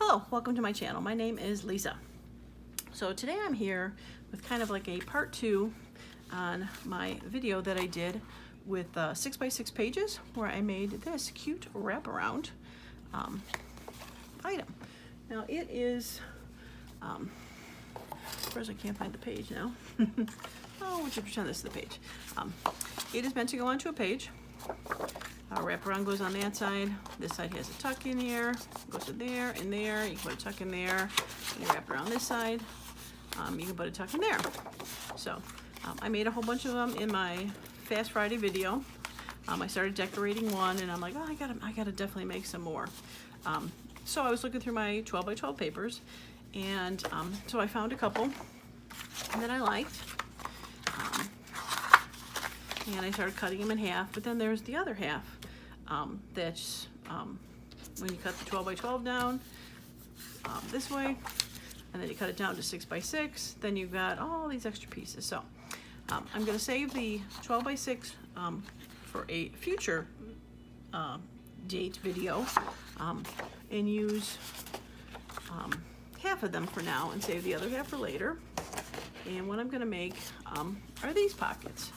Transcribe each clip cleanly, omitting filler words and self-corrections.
Hello, welcome to my channel. My name is Lisa. So today I'm here with kind of like a part 2 on my video that I did with 6x6 pages where I made this cute wraparound item. Now it is, of course I can't find the page now. Oh, would you pretend this is the page? It is meant to go onto a page. Wraparound goes on that side. This side has a tuck in here. Goes to there and there. You can put a tuck in there. And you wrap around this side. You can put a tuck in there. So I made a whole bunch of them in my Fast Friday video. I started decorating one, and I'm like, oh, I gotta definitely make some more. So I was looking through my 12x12 papers, and so I found a couple that I liked. And I started cutting them in half, but then there's the other half that's when you cut the 12x12 down this way, and then you cut it down to 6x6, then you've got all these extra pieces. So I'm going to save the 12x6 for a future date video and use half of them for now and save the other half for later. And what I'm going to make are these pockets.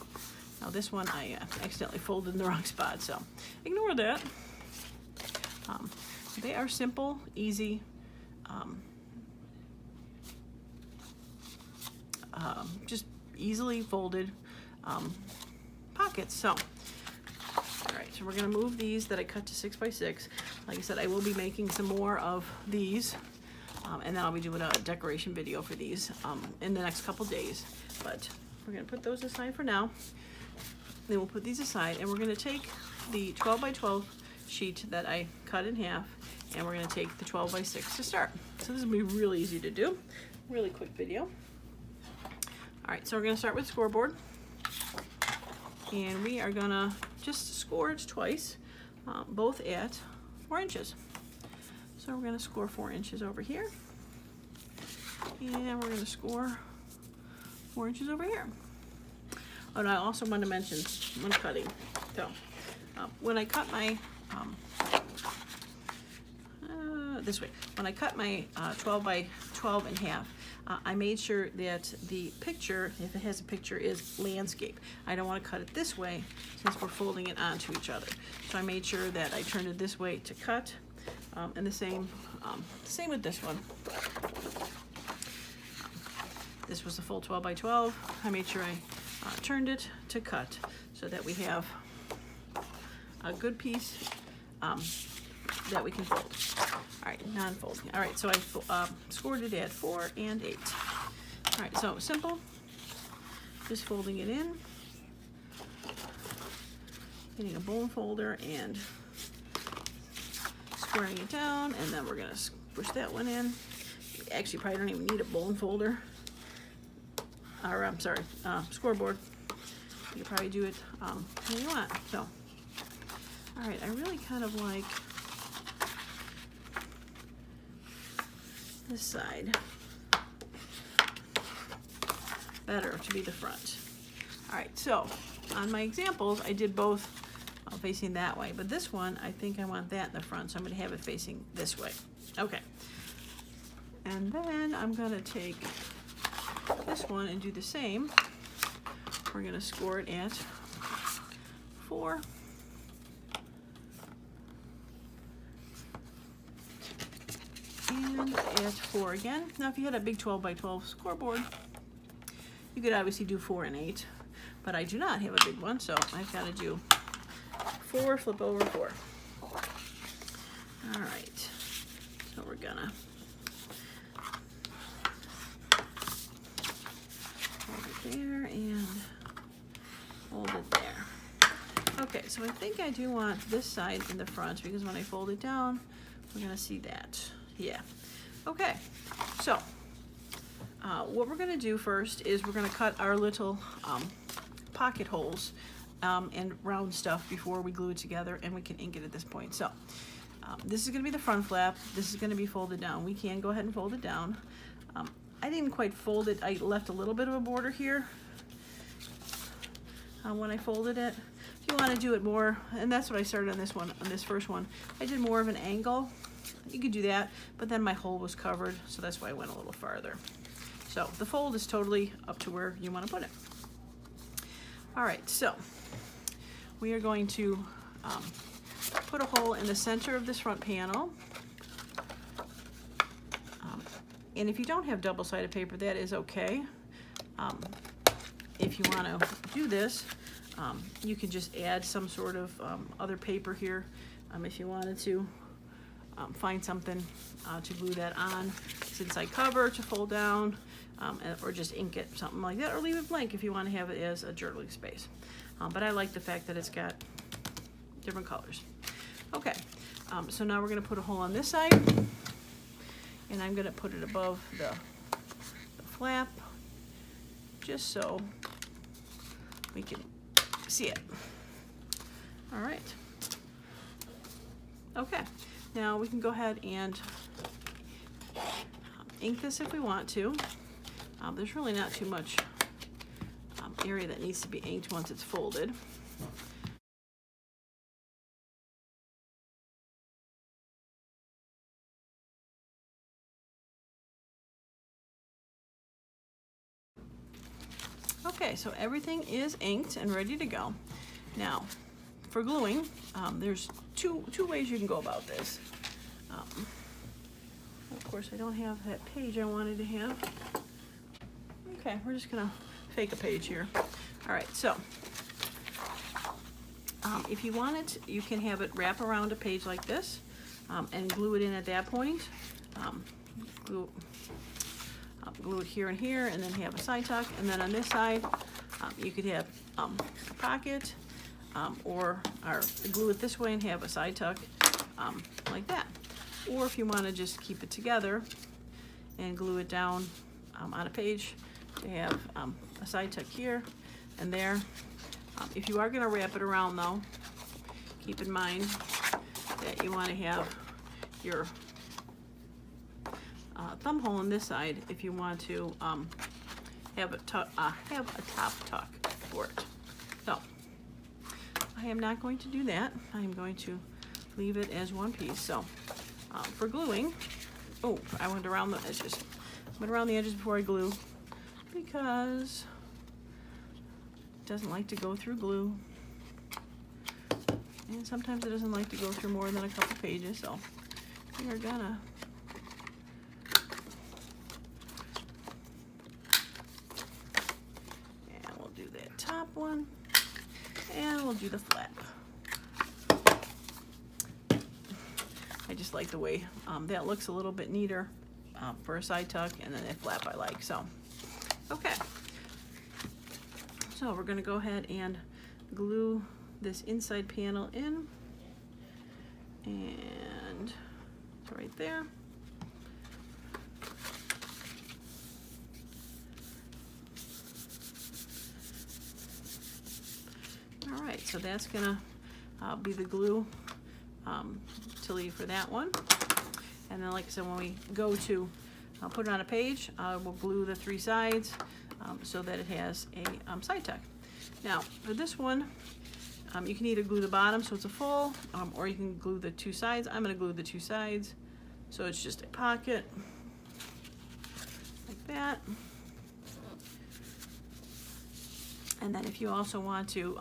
Now this one I accidentally folded in the wrong spot, so ignore that. They are simple, easy, just easily folded pockets. So, all right, so we're gonna move these that I cut to 6x6. Like I said, I will be making some more of these, and then I'll be doing a decoration video for these in the next couple days. But we're gonna put those aside for now. Then we'll put these aside, and we're going to take the 12x12 sheet that I cut in half, and we're going to take the 12x6 to start. So this will be really easy to do. Really quick video. Alright, so we're going to start with scoreboard. And we are going to just score it twice, both at 4 inches. So we're going to score 4 inches over here. And we're going to score 4 inches over here. Oh, and I also want to mention when cutting. So, when I cut my this way, when I cut my 12x12 in half, I made sure that the picture, if it has a picture, is landscape. I don't want to cut it this way since we're folding it onto each other. So I made sure that I turned it this way to cut, and the same with this one. This was the full 12x12. I made sure I turned it to cut so that we have a good piece that we can fold. All right, non-folding. All right, so I scored it at 4 and 8. All right, so simple, just folding it in, getting a bone folder and squaring it down, and then we're gonna push that one in. Actually, probably don't even need a bone folder. Or I'm sorry, scoreboard. You can probably do it when you want. So, all right, I really kind of like this side better to be the front. All right, so on my examples, I did both facing that way, but this one, I think I want that in the front, so I'm going to have it facing this way. Okay, and then I'm going to take this one and do the same. We're going to score it at 4. And at 4 again. Now if you had a big 12x12 scoreboard, you could obviously do 4 and 8, but I do not have a big one, so I've got to do 4, flip over 4. All right, so we're gonna there and hold it there. Okay, so I think I do want this side in the front because when I fold it down, we're gonna see that. Yeah. Okay, so what we're gonna do first is we're gonna cut our little pocket holes and round stuff before we glue it together, and we can ink it at this point. So this is gonna be the front flap. This is gonna be folded down. We can go ahead and fold it down. I didn't quite fold it. I left a little bit of a border here when I folded it. If you want to do it more, and that's what I started on this one, on this first one, I did more of an angle you could do that, but then my hole was covered, so that's why I went a little farther. So the fold is totally up to where you want to put it. All right, so we are going to put a hole in the center of this front panel. And if you don't have double-sided paper, that is okay. If you want to do this, you can just add some sort of other paper here if you wanted to. Find something to glue that on. It's inside cover to fold down, or just ink it, something like that, or leave it blank if you want to have it as a journaling space. But I like the fact that it's got different colors. Okay, so now we're going to put a hole on this side, and I'm going to put it above the flap, just so we can see it. All right. Okay, now we can go ahead and ink this if we want to. There's really not too much area that needs to be inked once it's folded. Okay, so everything is inked and ready to go. Now, for gluing, there's two ways you can go about this. Of course, I don't have that page I wanted to have. Okay, we're just gonna fake a page here. All right, so if you want it, you can have it wrap around a page like this and glue it in at that point. Glue it here and here, and then have a side tuck. And then on this side, you could have a pocket, or glue it this way and have a side tuck like that. Or if you want to just keep it together and glue it down on a page, to have a side tuck here and there. If you are going to wrap it around, though, keep in mind that you want to have your thumb hole on this side if you want to have a top tuck for it. So I am not going to do that. I am going to leave it as one piece. So for gluing, oh, I went around the edges. Went around the edges before I glue because it doesn't like to go through glue, and sometimes it doesn't like to go through more than a couple pages. So we are gonna top one, and we'll do the flap. I just like the way that looks a little bit neater for a side tuck, and then that flap I like. So okay, so we're going to go ahead and glue this inside panel in, and it's right there. All right, so that's gonna be the glue to leave for that one. And then, like I said, when we go to put it on a page, we'll glue the three sides so that it has a side tuck. Now, for this one, you can either glue the bottom so it's a full, or you can glue the two sides. I'm gonna glue the two sides, so it's just a pocket like that. And then if you also want to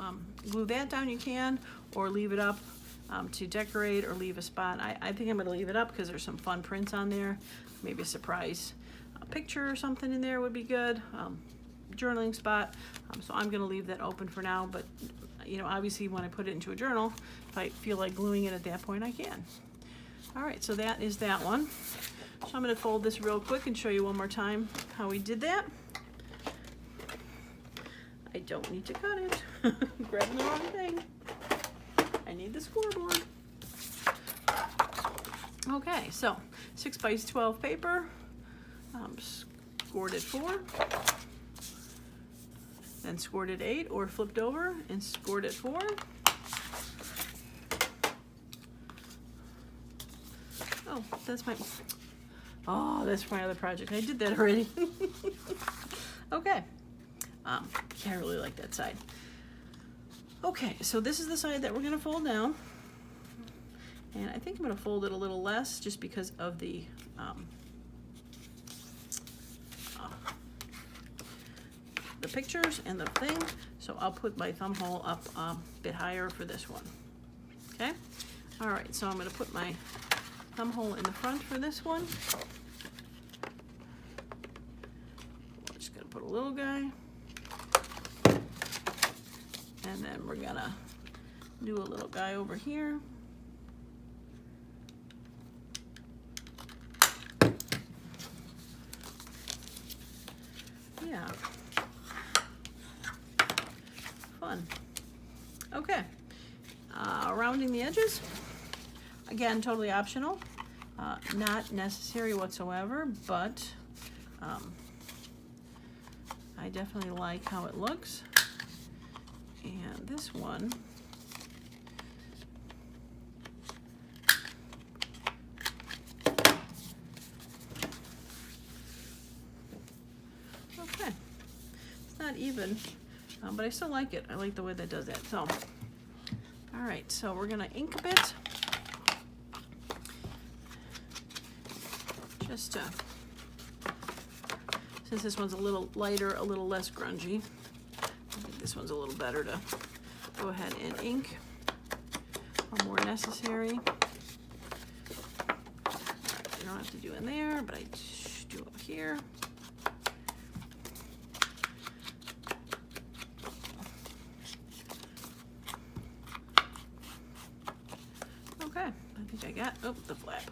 glue that down, you can, or leave it up to decorate, or leave a spot. I think I'm going to leave it up because there's some fun prints on there. Maybe a surprise picture or something in there would be good. Journaling spot. So I'm going to leave that open for now, but you know, obviously when I put it into a journal, if I feel like gluing it at that point, I can. All right, so that is that one. So I'm going to fold this real quick and show you one more time how we did that. I don't need to cut it. Grabbing the wrong thing. I need the scoreboard. Okay, so 6x12 paper, scored at 4, then scored at 8, or flipped over and scored at 4. Oh, that's my other project. I did that already. Okay. Yeah, I really like that side. Okay, so this is the side that we're going to fold down. And I think I'm going to fold it a little less just because of the pictures and the thing. So I'll put my thumb hole up a bit higher for this one. Okay? All right, so I'm going to put my thumb hole in the front for this one. We're just going to put a little guy. And then we're going to do a little guy over here. Yeah. Fun. Okay. Rounding the edges. Again, totally optional. Not necessary whatsoever, but I definitely like how it looks. And this one, okay, it's not even, but I still like it. I like the way that does that. So, all right, so we're gonna ink a bit, just since this one's a little lighter, a little less grungy. I think this one's a little better to go ahead and ink, or more necessary. You don't have to do in there, but I do up here. Okay, I think I got, oh, the flap.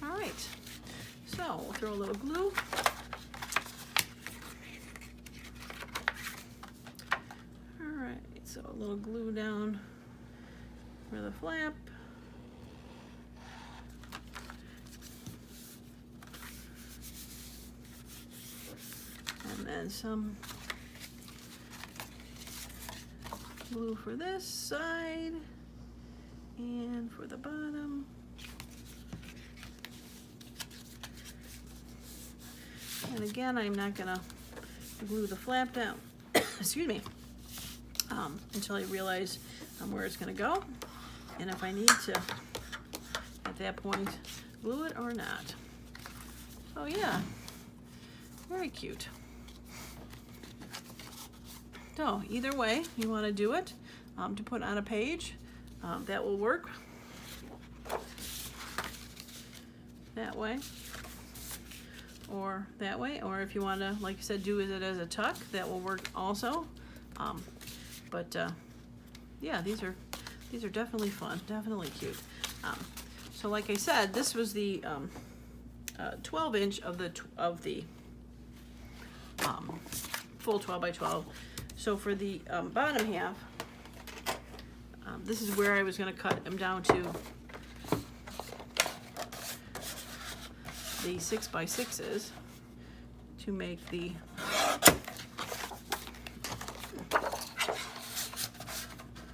All right, so we'll throw a little glue. All right, so a little glue down for the flap. And then some glue for this side and for the bottom. And again, I'm not gonna glue the flap down, excuse me, until I realize where it's gonna go, and if I need to, at that point, glue it or not. Oh yeah, very cute. So either way you want to do it, to put on a page, that will work. That way, or that way, or if you want to, like I said, do it as a tuck, that will work also. Yeah, these are definitely fun, definitely cute. So like I said, this was the 12-inch of the full 12 by 12. So for the bottom half, this is where I was going to cut them down to the 6 by 6s to make the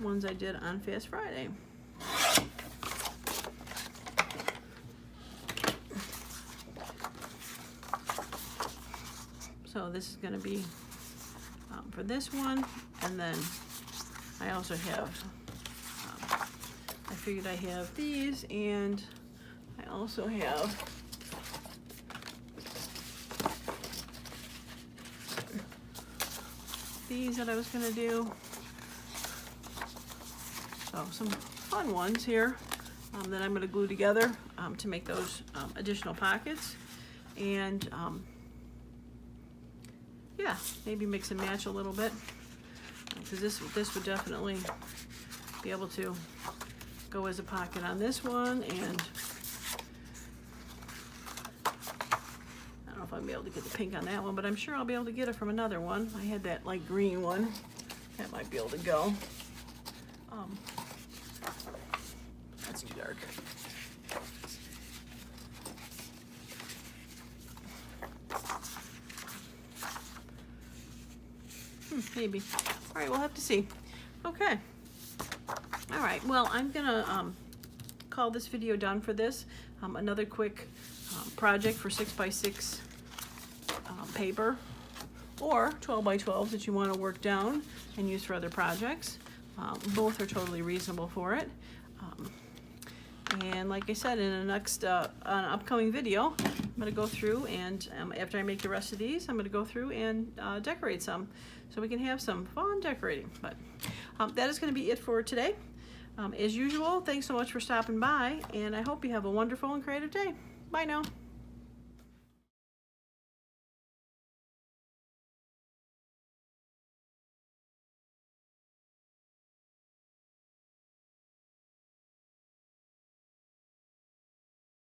ones I did on Fast Friday. So this is going to be for this one, and then I also have, I figured I have these, and I also have these that I was going to do. So some fun ones here that I'm going to glue together to make those additional pockets. And yeah, maybe mix and match a little bit, because this would definitely be able to go as a pocket on this one, and I don't know if I'll be able to get the pink on that one, but I'm sure I'll be able to get it from another one. I had that light green one. That might be able to go. That's too dark. Maybe. All right, we'll have to see. Okay. All right, well, I'm gonna call this video done for this. Another quick project for 6 by 6 paper, or 12 by 12 that you want to work down and use for other projects. Both are totally reasonable for it. And like I said, in the next an upcoming video, I'm going to go through and after I make the rest of these, I'm going to go through and decorate some so we can have some fun decorating. But that is going to be it for today. As usual, thanks so much for stopping by, and I hope you have a wonderful and creative day. Bye now.